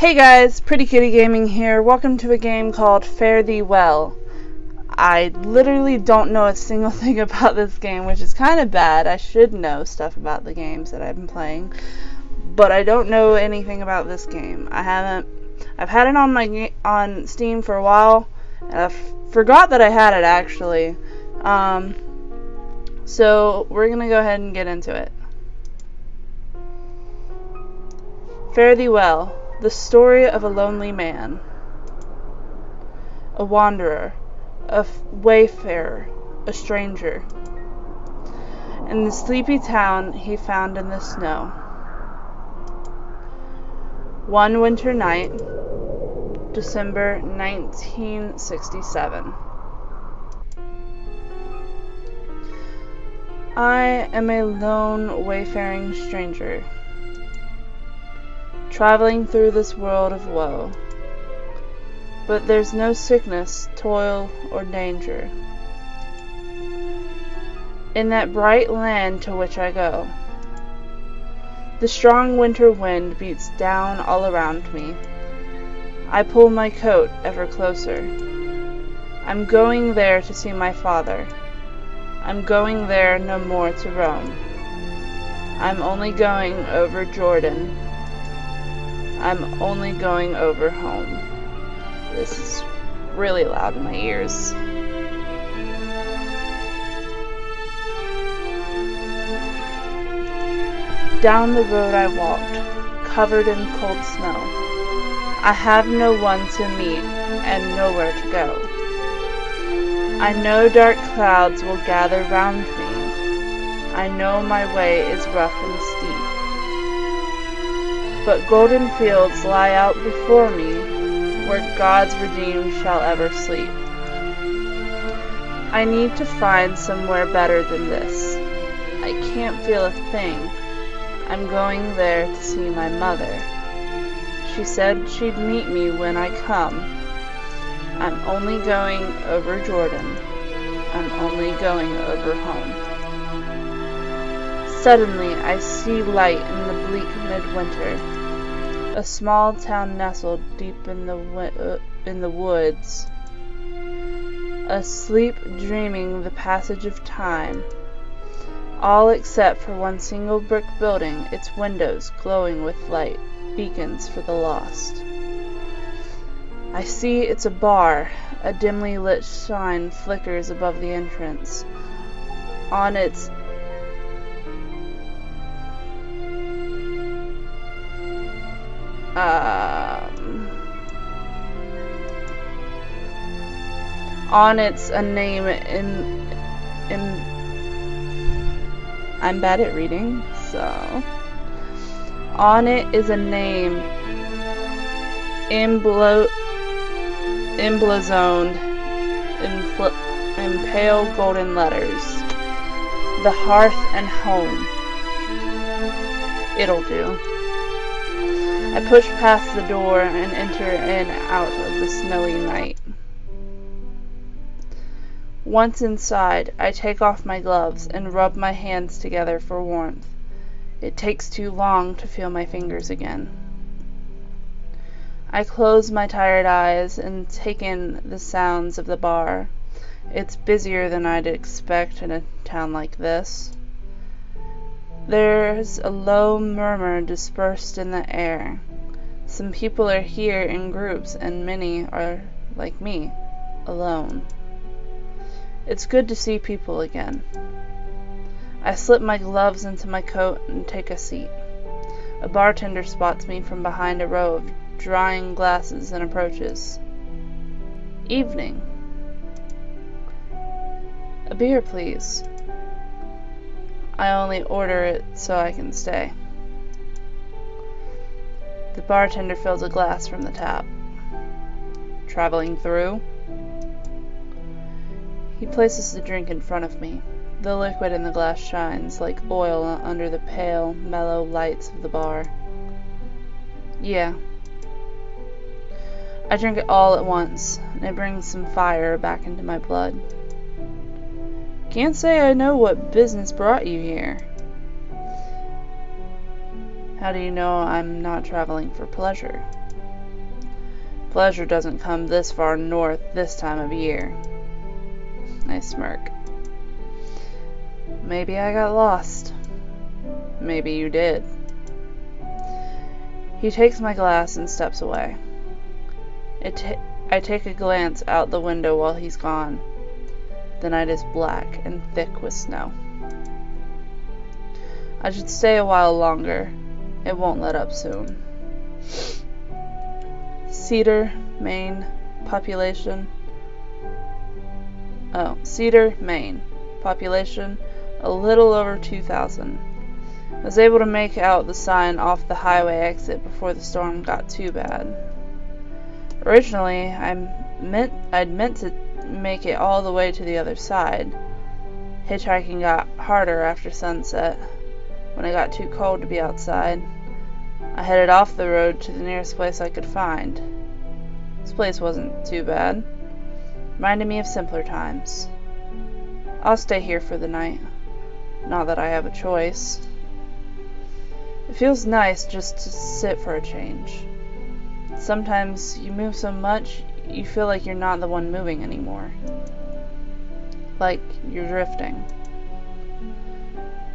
Hey guys, Pretty Kitty Gaming here. Welcome to a game called Fare Thee Well. I literally don't know a single thing about this game, which is kind of bad. I should know stuff about the games that I've been playing, but I don't know anything about this game. I've had it on Steam for a while, and I forgot that I had it actually. So we're gonna go ahead and get into it. Fare Thee Well. The story of a lonely man, a wanderer, a wayfarer, a stranger. In the sleepy town he found in the snow. One winter night, December 1967. I am a lone wayfaring stranger, traveling through this world of woe. But there's no sickness, toil, or danger in that bright land to which I go. The strong winter wind beats down all around me. I pull my coat ever closer. I'm going there to see my father. I'm going there no more to roam. I'm only going over Jordan. I'm only going over home. This is really loud in my ears. Down the road I walked, covered in cold snow. I have no one to meet and nowhere to go. I know dark clouds will gather round me. I know my way is rough and steep. But golden fields lie out before me, where God's redeemed shall ever sleep. I need to find somewhere better than this. I can't feel a thing. I'm going there to see my mother. She said she'd meet me when I come. I'm only going over Jordan. I'm only going over home. Suddenly I see light in the bleak midwinter. A small town nestled deep in the woods, asleep dreaming the passage of time, all except for one single brick building, its windows glowing with light, beacons for the lost. I see it's a bar. A dimly lit sign flickers above the entrance. On its a name I'm bad at reading, so on it is a name emblazoned in pale golden letters. The Hearth and Home. It'll do. I push past the door and enter in out of the snowy night. Once inside, I take off my gloves and rub my hands together for warmth. It takes too long to feel my fingers again. I close my tired eyes and take in the sounds of the bar. It's busier than I'd expect in a town like this. There's a low murmur dispersed in the air. Some people are here in groups, and many are, like me, alone. It's good to see people again. I slip my gloves into my coat and take a seat. A bartender spots me from behind a row of drying glasses and approaches. Evening. A beer, please. I only order it so I can stay. The bartender fills a glass from the tap. Traveling through? He places the drink in front of me. The liquid in the glass shines like oil under the pale, mellow lights of the bar. Yeah. I drink it all at once, and it brings some fire back into my blood. Can't say I know what business brought you here. How do you know I'm not traveling for pleasure? Pleasure doesn't come this far north this time of year. I smirk. Maybe I got lost. Maybe you did. He takes my glass and steps away. I take a glance out the window while he's gone. The night is black and thick with snow. I should stay a while longer. It won't let up soon. Cedar, Maine, population. Cedar, Maine, population a little over 2,000. I was able to make out the sign off the highway exit before the storm got too bad. Originally, I'd meant to make it all the way to the other side. Hitchhiking got harder after sunset. When it got too cold to be outside, I headed off the road to the nearest place I could find. This place wasn't too bad. Reminded me of simpler times. I'll stay here for the night. Not that I have a choice. It feels nice just to sit for a change. Sometimes you move so much, you feel like you're not the one moving anymore. Like you're drifting.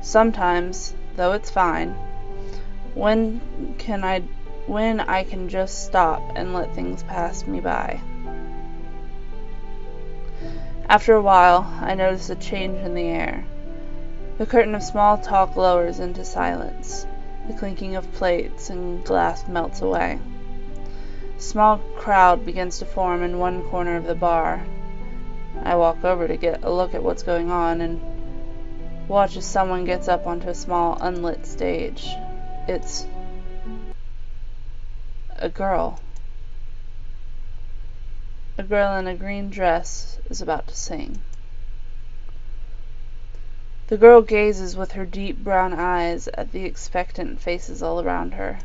Sometimes, though it's fine, when I can just stop and let things pass me by. After a while, I notice a change in the air. The curtain of small talk lowers into silence. The clinking of plates and glass melts away. A small crowd begins to form in one corner of the bar. I walk over to get a look at what's going on and watch as someone gets up onto a small unlit stage. It's a girl. A girl in a green dress is about to sing. The girl gazes with her deep brown eyes at the expectant faces all around her.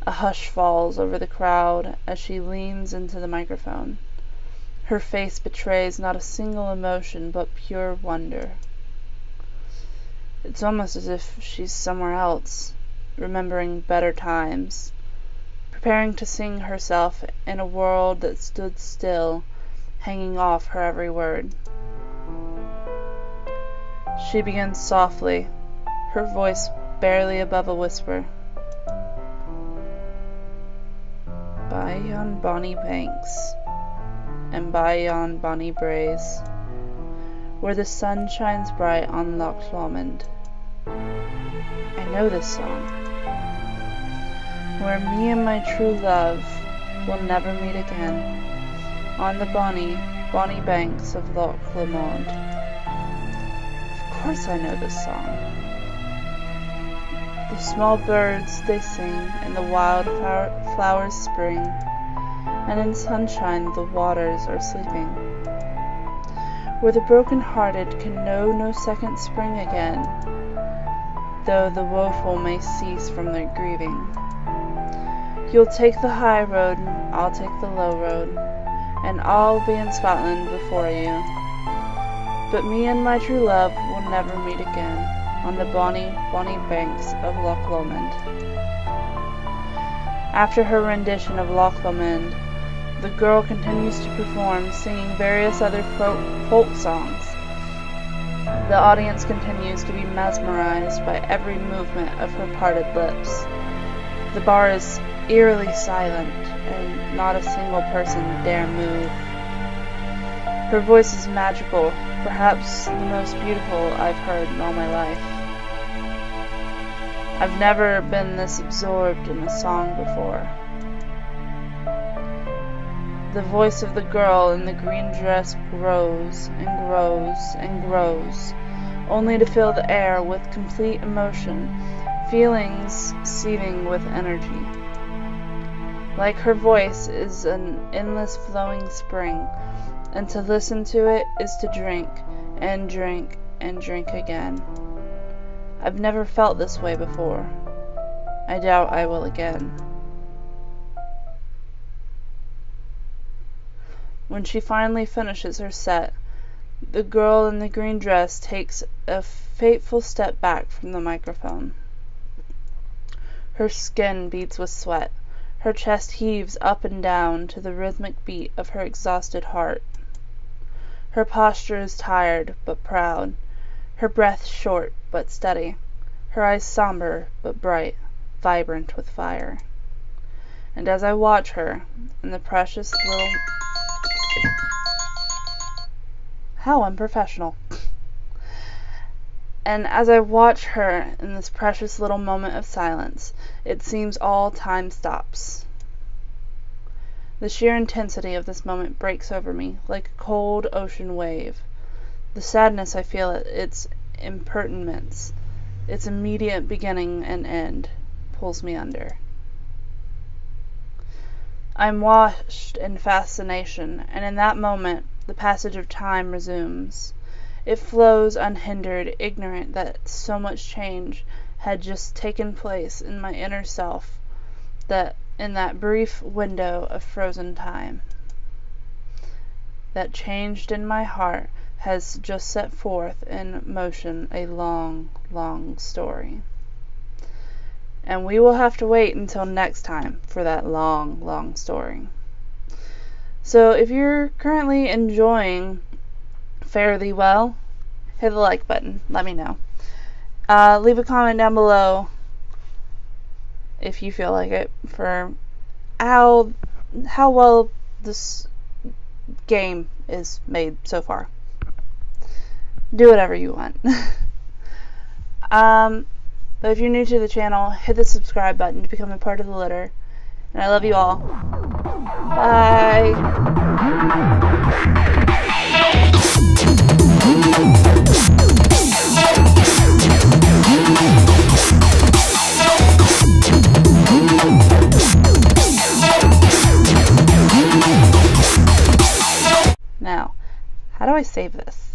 A hush falls over the crowd as she leans into the microphone. Her face betrays not a single emotion but pure wonder. It's almost as if she's somewhere else, remembering better times, preparing to sing herself in a world that stood still, hanging off her every word. She begins softly, her voice barely above a whisper. By yon bonny banks, and by yon bonny braes, where the sun shines bright on Loch Lomond. I know this song. Where me and my true love will never meet again, on the bonny, bonny banks of Loch Lomond. Of course I know this song. The small birds they sing, and the wild flowers spring, and in sunshine the waters are sleeping. Where the broken-hearted can know no second spring again, though the woeful may cease from their grieving. You'll take the high road, and I'll take the low road, and I'll be in Scotland before you. But me and my true love will never meet again, on the bonny, bonny banks of Loch Lomond. After her rendition of Loch Lomond, the girl continues to perform, singing various other folk songs. The audience continues to be mesmerized by every movement of her parted lips. The bar is eerily silent, and not a single person dare move. Her voice is magical, perhaps the most beautiful I've heard in all my life. I've never been this absorbed in a song before. The voice of the girl in the green dress grows and grows and grows, only to fill the air with complete emotion, feelings seething with energy. Like her voice is an endless flowing spring, and to listen to it is to drink and drink and drink again. I've never felt this way before. I doubt I will again. When she finally finishes her set, the girl in the green dress takes a fateful step back from the microphone. Her skin beads with sweat, Her chest heaves up and down to the rhythmic beat of her exhausted heart. Her posture is tired but proud, her breath short but steady, her eyes somber but bright, vibrant with fire. And as I watch her in the precious little... How unprofessional. And as I watch her in this precious little moment of silence, it seems all time stops. The sheer intensity of this moment breaks over me like a cold ocean wave. The sadness I feel at its impertinence, its immediate beginning and end, pulls me under. I am washed in fascination, and in that moment the passage of time resumes. It flows unhindered, ignorant that so much change had just taken place in my inner self, that in that brief window of frozen time, that changed in my heart has just set forth in motion a long, long story. And we will have to wait until next time for that long, long story. So if you're currently enjoying Fare Thee Well, hit the like button. Let me know. Leave a comment down below if you feel like it for how well this game is made so far. Do whatever you want. But if you're new to the channel, hit the subscribe button to become a part of the litter. And I love you all. Bye. Now, how do I save this?